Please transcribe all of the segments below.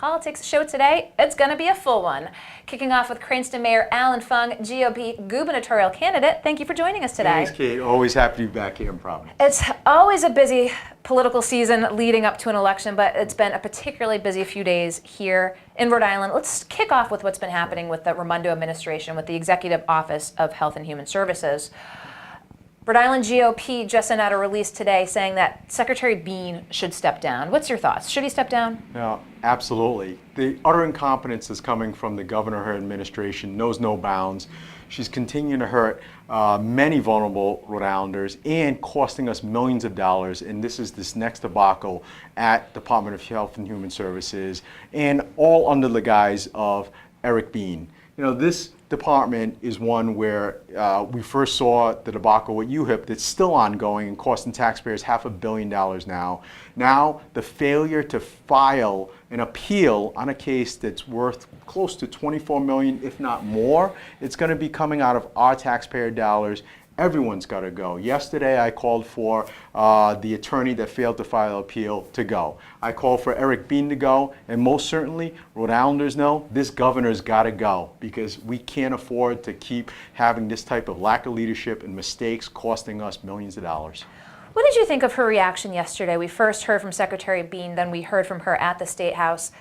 politics show today, it's going to be a full one. Kicking off with Cranston Mayor Allan Fung, GOP gubernatorial candidate. Thank you for joining us today. Thanks, Kate. Always happy to be back here in Providence. It's always a busy political season leading up to an election, but it's been a particularly busy few days here in Rhode Island. Let's kick off with what's been happening with the Raimondo administration, with the Executive Office of Health and Human Services. Rhode Island GOP just sent out a release today saying that Secretary Bean should step down. What's your thoughts? Should he step down? No, absolutely. The utter incompetence that's coming from the governor, her administration, knows no bounds. She's continuing to hurt many vulnerable Rhode Islanders and costing us millions of dollars. And this next debacle at Department of Health and Human Services, and all under the guise of Eric Bean. You know, this department is one where we first saw the debacle with EOHHS that's still ongoing and costing taxpayers $500 million now. Now, the failure to file an appeal on a case that's worth close to $24 million, if not more, it's going to be coming out of our taxpayer dollars. Everyone's got to go. Yesterday, I called for the attorney that failed to file an appeal to go. I called for Eric Bean to go, and most certainly, Rhode Islanders know this governor's got to go because we can't afford to keep having this type of lack of leadership and mistakes costing us millions of dollars. What did you think of her reaction yesterday? We first heard from Secretary Bean, then we heard from her at the State House.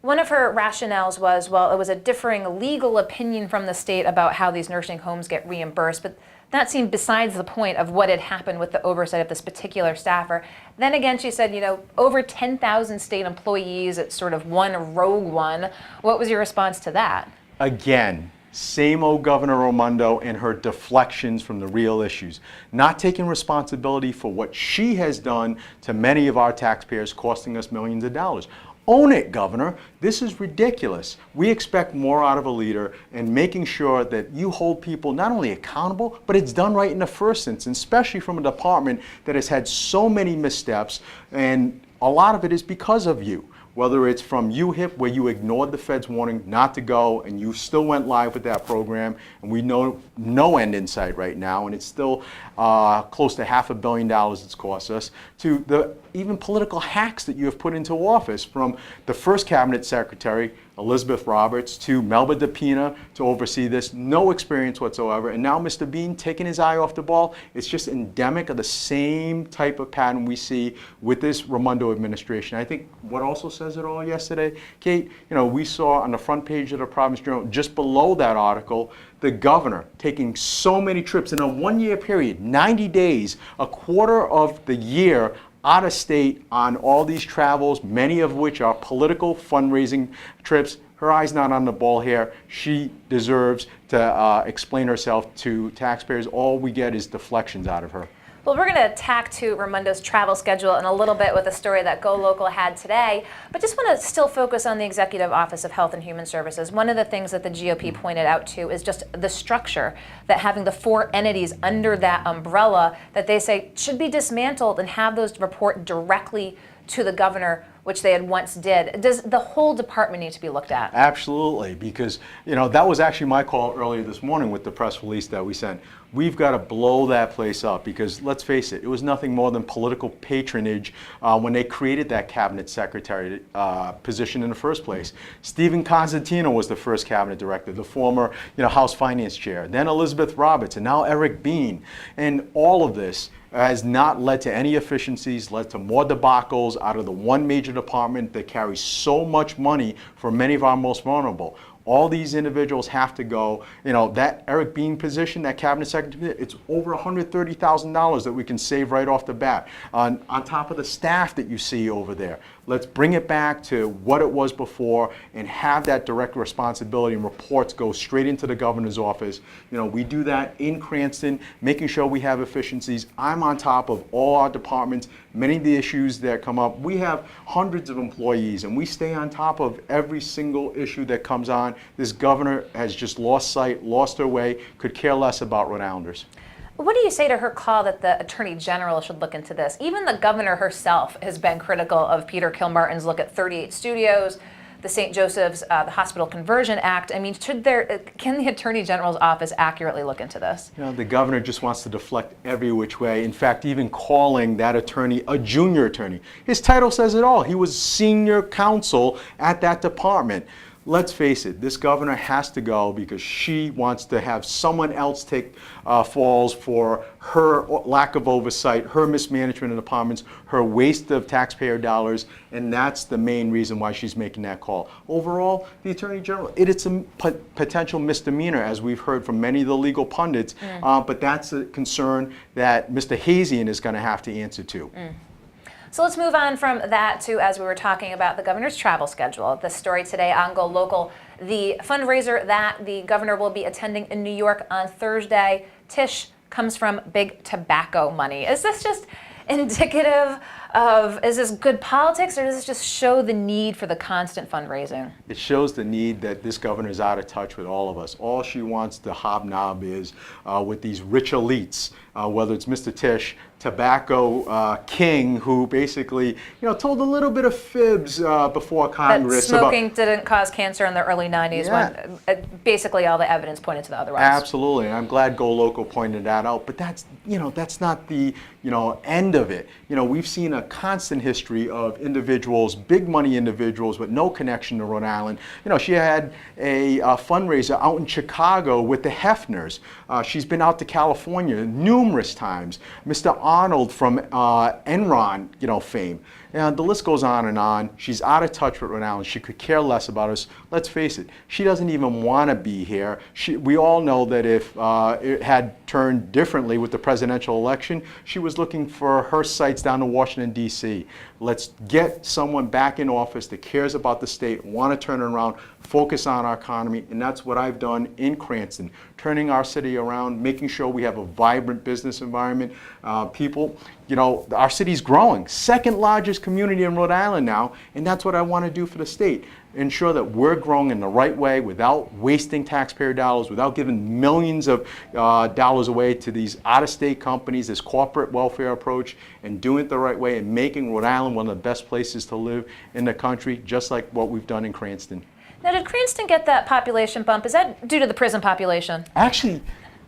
One of her rationales was, well, it was a differing legal opinion from the state about how these nursing homes get reimbursed, but that seemed besides the point of what had happened with the oversight of this particular staffer. Then again, she said, you know, over 10,000 state employees, it's sort of one rogue one. What was your response to that? Again, same old Governor Raimondo and her deflections from the real issues. Not taking responsibility for what she has done to many of our taxpayers, costing us millions of dollars. Own it, Governor. This is ridiculous. We expect more out of a leader and making sure that you hold people not only accountable, but it's done right in the first instance, especially from a department that has had so many missteps, and a lot of it is because of you. Whether it's from EOHHS, where you ignored the Fed's warning not to go, and you still went live with that program, and we know no end in sight right now, and it's still close to $500 million it's cost us, to the even political hacks that you have put into office, from the first cabinet secretary, Elizabeth Roberts, to Melba DePina to oversee this, no experience whatsoever, and now Mr. Bean taking his eye off the ball. It's just endemic of the same type of pattern we see with this Raimondo administration. I think what also says it all yesterday, Kate, you know, we saw on the front page of the Providence Journal, just below that article, the governor taking so many trips in a one-year period, 90 days, a quarter of the year, out of state on all these travels, many of which are political fundraising trips. Her eye's not on the ball here. She deserves to explain herself to taxpayers. All we get is deflections out of her. Well, we're going to tack to Raimondo's travel schedule in a little bit with a story that GoLocal had today, but just want to still focus on the Executive Office of Health and Human Services. One of the things that the GOP pointed out to is just the structure, that having the 4 entities under that umbrella that they say should be dismantled and have those report directly to the governor, which they had once did. Does the whole department need to be looked at? Absolutely, because you know that was actually my call earlier this morning with the press release that we sent. We've got to blow that place up because, let's face it, it was nothing more than political patronage when they created that cabinet secretary position in the first place. Stephen Constantino was the first cabinet director, the former House Finance Chair, then Elizabeth Roberts, and now Eric Bean. And all of this has not led to any efficiencies, led to more debacles out of the one major department that carries so much money for many of our most vulnerable. All these individuals have to go. You know, that Eric Bean position, that cabinet secretary, it's over $130,000 that we can save right off the bat on top of the staff that you see over there. Let's bring it back to what it was before and have that direct responsibility and reports go straight into the governor's office. You know, we do that in Cranston, making sure we have efficiencies. I'm on top of all our departments, many of the issues that come up. We have hundreds of employees and we stay on top of every single issue that comes on. This governor has just lost sight, lost her way, could care less about Rhode Islanders. What do you say to her call that the Attorney General should look into this? Even the governor herself has been critical of Peter Kilmartin's look at 38 studios, the St. Joseph's, the Hospital Conversion Act. I mean, can the Attorney General's office accurately look into this? You know, the governor just wants to deflect every which way. In fact, even calling that attorney a junior attorney. His title says it all. He was senior counsel at that department. Let's face it, this governor has to go because she wants to have someone else take falls for her lack of oversight, her mismanagement of departments, her waste of taxpayer dollars, and that's the main reason why she's making that call. Overall, the Attorney General, it's a potential misdemeanor, as we've heard from many of the legal pundits, but that's a concern that Mr. Hazian is going to have to answer to. So let's move on from that to, as we were talking about, the governor's travel schedule. The story today on GoLocal, the fundraiser that the governor will be attending in New York on Thursday. Tish comes from big tobacco money. Is this just indicative of, is this good politics, or does this just show the need for the constant fundraising? It shows the need that this governor is out of touch with all of us. All she wants to hobnob is with these rich elites, whether it's Mr. Tish, tobacco king, who basically, told a little bit of fibs before Congress. That smoking didn't cause cancer in the early 90s, when basically all the evidence pointed to the otherwise. Absolutely, and I'm glad GoLocal pointed that out. But that's not the end of it. We've seen a constant history of individuals, big money individuals with no connection to Rhode Island. She had a fundraiser out in Chicago with the Hefners. She's been out to California numerous times. Mr. Arnold from Enron, fame. And the list goes on and on. She's out of touch with Rhode Island. She could care less about us. Let's face it, she doesn't even want to be here. We all know that if it had turned differently with the presidential election, she was looking for her sights down to Washington, D.C. Let's get someone back in office that cares about the state, want to turn it around, focus on our economy, and that's what I've done in Cranston, turning our city around, making sure we have a vibrant business environment. People, our city's growing, second largest community in Rhode Island now, and that's what I want to do for the state. Ensure that we're growing in the right way without wasting taxpayer dollars, without giving millions of dollars away to these out-of-state companies, this corporate welfare approach, and doing it the right way and making Rhode Island one of the best places to live in the country, just like what we've done in Cranston. Now, did Cranston get that population bump? Is that due to the prison population? Actually,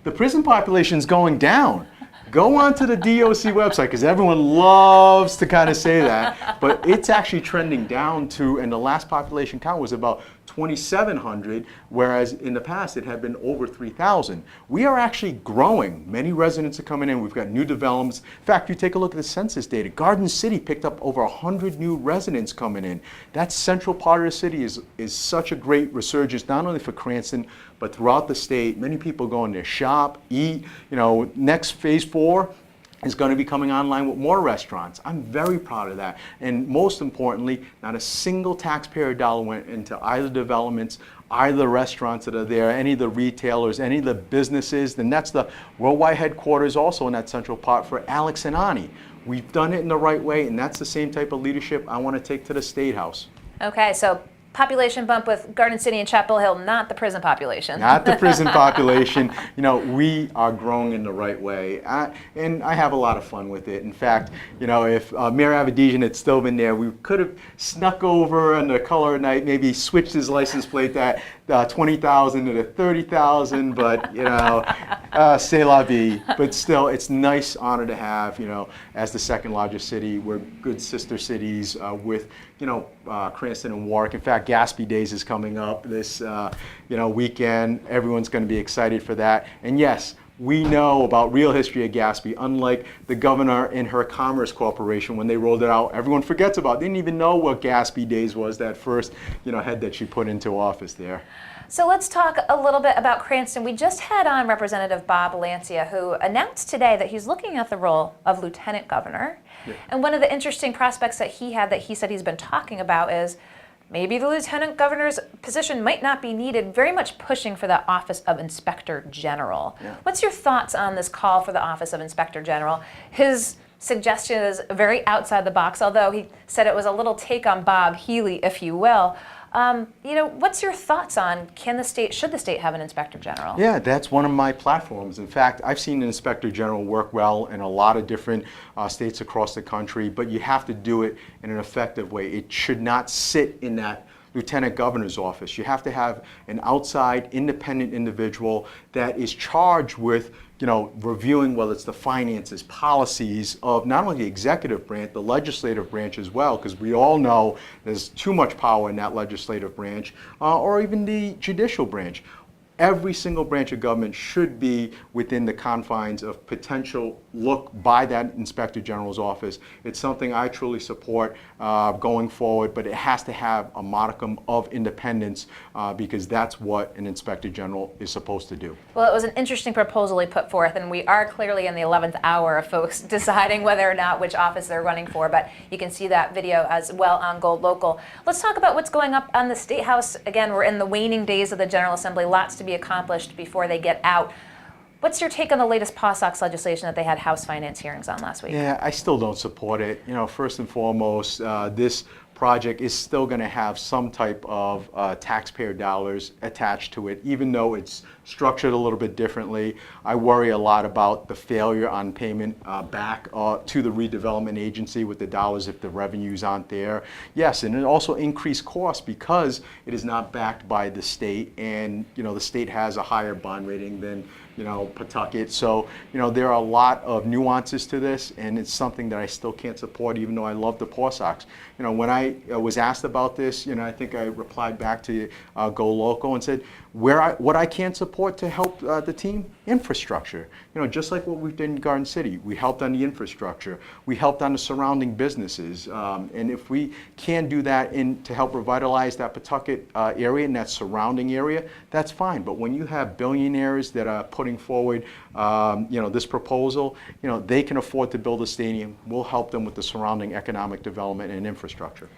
the prison population is going down. Go on to the DOC website, because everyone loves to kind of say that, but it's actually trending down to, and the last population count was about 2,700, whereas in the past it had been over 3,000. We are actually growing. Many residents are coming in. We've got new developments. In fact, you take a look at the census data. Garden City picked up over 100 new residents coming in. That central part of the city is such a great resurgence, not only for Cranston, but throughout the state. Many people going to shop, eat. Next phase 4 is going to be coming online with more restaurants. I'm very proud of that. And most importantly, not a single taxpayer dollar went into either developments, either restaurants that are there, any of the retailers, any of the businesses. And that's the worldwide headquarters also in that central part for Alex and Ani. We've done it in the right way, and that's the same type of leadership I want to take to the State House. Okay, so population bump with Garden City and Chapel Hill, not the prison population. Not the prison population. We are growing in the right way. And I have a lot of fun with it. In fact, if Mayor Avedijan had still been there, we could have snuck over on the color of night, maybe switched his license plate that 20,000 to the 30,000, but, c'est la vie. But still, it's a nice honor to have, as the second largest city. We're good sister cities with, Cranston and Warwick. In fact, Gaspee Days is coming up this, weekend. Everyone's going to be excited for that. And yes, we know about real history of Gaspee, unlike the governor and her Commerce Corporation when they rolled it out. Everyone forgets about it. They didn't even know what Gaspee Days was, that first, head that she put into office there. So let's talk a little bit about Cranston. We just had on Representative Bob Lancia, who announced today that he's looking at the role of lieutenant governor. Yeah. And one of the interesting prospects that he had that he said he's been talking about is maybe the lieutenant governor's position might not be needed, very much pushing for the office of inspector general. Yeah. What's your thoughts on this call for the office of inspector general? His suggestion is very outside the box, although he said it was a little take on Bob Healy, if you will. What's your thoughts on should the state have an inspector general? Yeah, that's one of my platforms. In fact, I've seen an inspector general work well in a lot of different states across the country, but you have to do it in an effective way. It should not sit in that lieutenant governor's office. You have to have an outside independent individual that is charged with reviewing whether it's the finances, policies of not only the executive branch, the legislative branch as well, because we all know there's too much power in that legislative branch, or even the judicial branch. Every single branch of government should be within the confines of potential look by that Inspector General's office. It's something I truly support going forward, but it has to have a modicum of independence because that's what an Inspector General is supposed to do. Well, it was an interesting proposal he put forth, and we are clearly in the 11th hour of folks deciding whether or not which office they're running for, but you can see that video as well on GoLocal. Let's talk about what's going up on the State House. Again, we're in the waning days of the General Assembly, lots to be accomplished before they get out. What's your take on the latest PawSox legislation that they had House Finance hearings on last week? Yeah, I still don't support it. First and foremost, this project is still going to have some type of taxpayer dollars attached to it, even though it's structured a little bit differently. I worry a lot about the failure on payment back to the redevelopment agency with the dollars if the revenues aren't there. Yes, and it also increased costs because it is not backed by the state, and the state has a higher bond rating than Pawtucket. So, there are a lot of nuances to this, and it's something that I still can't support, even though I love the PawSox. When I was asked about this, I think I replied back to GoLocal and said, what I can't support to help the team, infrastructure. Just like what we've done in Garden City, we helped on the infrastructure. We helped on the surrounding businesses. And if we can do that to help revitalize that Pawtucket area and that surrounding area, that's fine. But when you have billionaires that are putting forward, this proposal, they can afford to build a stadium. We'll help them with the surrounding economic development and infrastructure.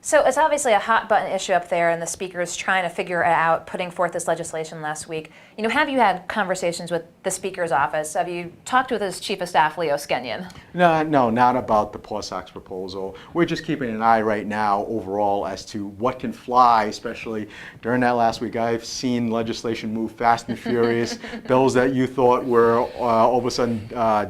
So it's obviously a hot button issue up there, and the speaker is trying to figure it out, putting forth this legislation last week. Have you had conversations with the speaker's office? Have you talked with his chief of staff, Leo Skenyon? No, not about the PawSox proposal. We're just keeping an eye right now overall as to what can fly, especially during that last week. I've seen legislation move fast and furious. Bills that you thought were all of a sudden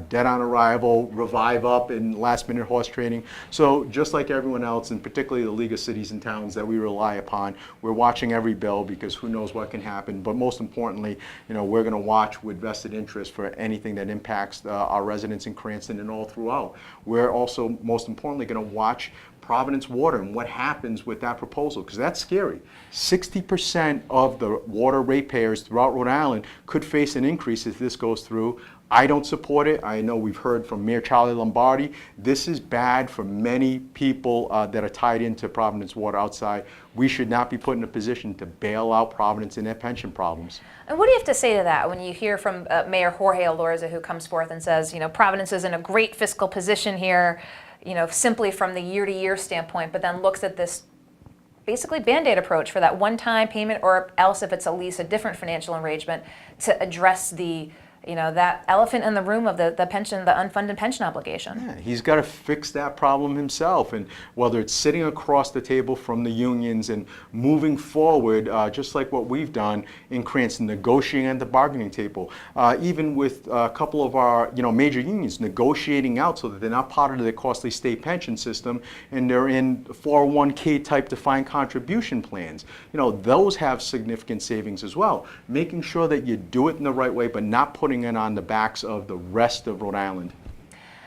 dead on arrival, revive up in last-minute horse trading. So just like everyone else, and particularly the League of Cities and Towns that we rely upon, we're watching every bill because who knows what can happen. But most importantly, we're going to watch with vested interest for anything that impacts our residents in Cranston and all throughout. We're also, most importantly, going to watch Providence Water and what happens with that proposal, because that's scary. 60% of the water ratepayers throughout Rhode Island could face an increase if this goes through. I don't support it. I know we've heard from Mayor Charlie Lombardi. This is bad for many people that are tied into Providence Water outside. We should not be put in a position to bail out Providence in their pension problems. And what do you have to say to that when you hear from Mayor Jorge Elorza, who comes forth and says, Providence is in a great fiscal position here, simply from the year-to-year standpoint, but then looks at this basically Band-Aid approach for that one-time payment, or else if it's at least a different financial arrangement to address the that elephant in the room of the pension, the unfunded pension obligation. Yeah, he's got to fix that problem himself, and whether it's sitting across the table from the unions and moving forward, just like what we've done in Cranston, negotiating at the bargaining table, even with a couple of our major unions negotiating out so that they're not part of the costly state pension system and they're in 401k type defined contribution plans. Those have significant savings as well. Making sure that you do it in the right way, but not putting it on the backs of the rest of Rhode Island.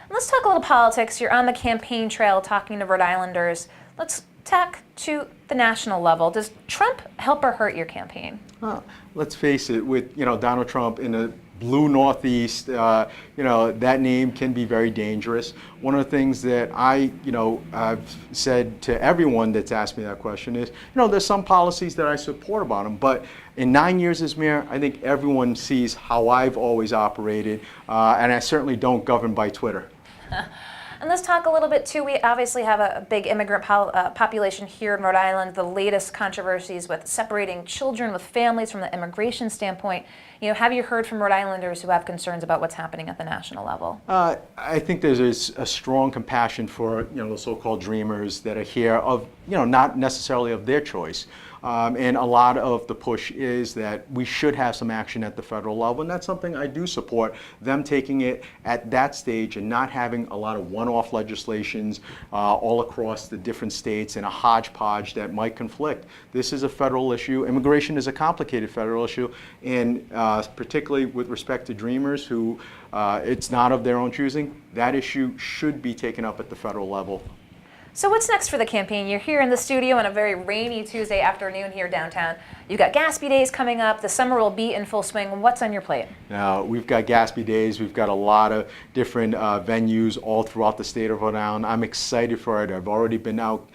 Let's talk a little politics. You're on the campaign trail talking to Rhode Islanders. Let's tack to the national level. Does Trump help or hurt your campaign? Let's face it, with Donald Trump in the blue Northeast, that name can be very dangerous. One of the things that I've said to everyone that's asked me that question is, there's some policies that I support about him, but in 9 years as mayor, I think everyone sees how I've always operated, and I certainly don't govern by Twitter. And let's talk a little bit, too. We obviously have a big immigrant population here in Rhode Island. The latest controversies with separating children with families from the immigration standpoint. Have you heard from Rhode Islanders who have concerns about what's happening at the national level? I think there's a strong compassion for the so-called dreamers that are here of not necessarily of their choice. And a lot of the push is that we should have some action at the federal level, and that's something I do support, them taking it at that stage and not having a lot of one-off legislations all across the different states in a hodgepodge that might conflict. This is a federal issue. Immigration is a complicated federal issue, and particularly with respect to dreamers who it's not of their own choosing, that issue should be taken up at the federal level. So what's next for the campaign? You're here in the studio on a very rainy Tuesday afternoon here downtown. You've got Gatsby Days coming up. The summer will be in full swing. What's on your plate? Now, we've got Gatsby Days. We've got a lot of different venues all throughout the state of Rhode Island. I'm excited for it. I've already been out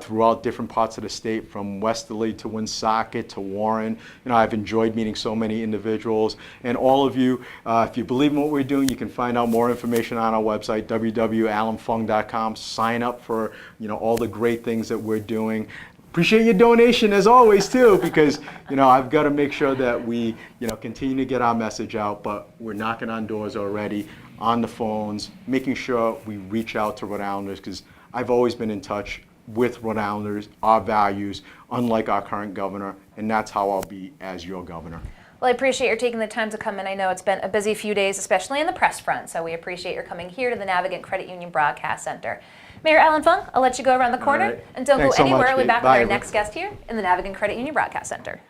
throughout different parts of the state, from Westerly to Woonsocket to Warren. I've enjoyed meeting so many individuals. And all of you, if you believe in what we're doing, you can find out more information on our website, www.allanfung.com. Sign up for all the great things that we're doing. Appreciate your donation as always too, because I've got to make sure that we continue to get our message out, but we're knocking on doors already, on the phones, making sure we reach out to Rhode Islanders, because I've always been in touch with Rhode Islanders, our values, unlike our current governor, and that's how I'll be as your governor. Well, I appreciate your taking the time to come in. I know it's been a busy few days, especially in the press front, so we appreciate your coming here to the Navigant Credit Union Broadcast Center. Mayor Allan Fung, I'll let you go around the corner, Right. and don't Thanks go so much, anywhere. We'll be Kate. back with Bye, our everyone. next guest here in the Navigant Credit Union Broadcast Center.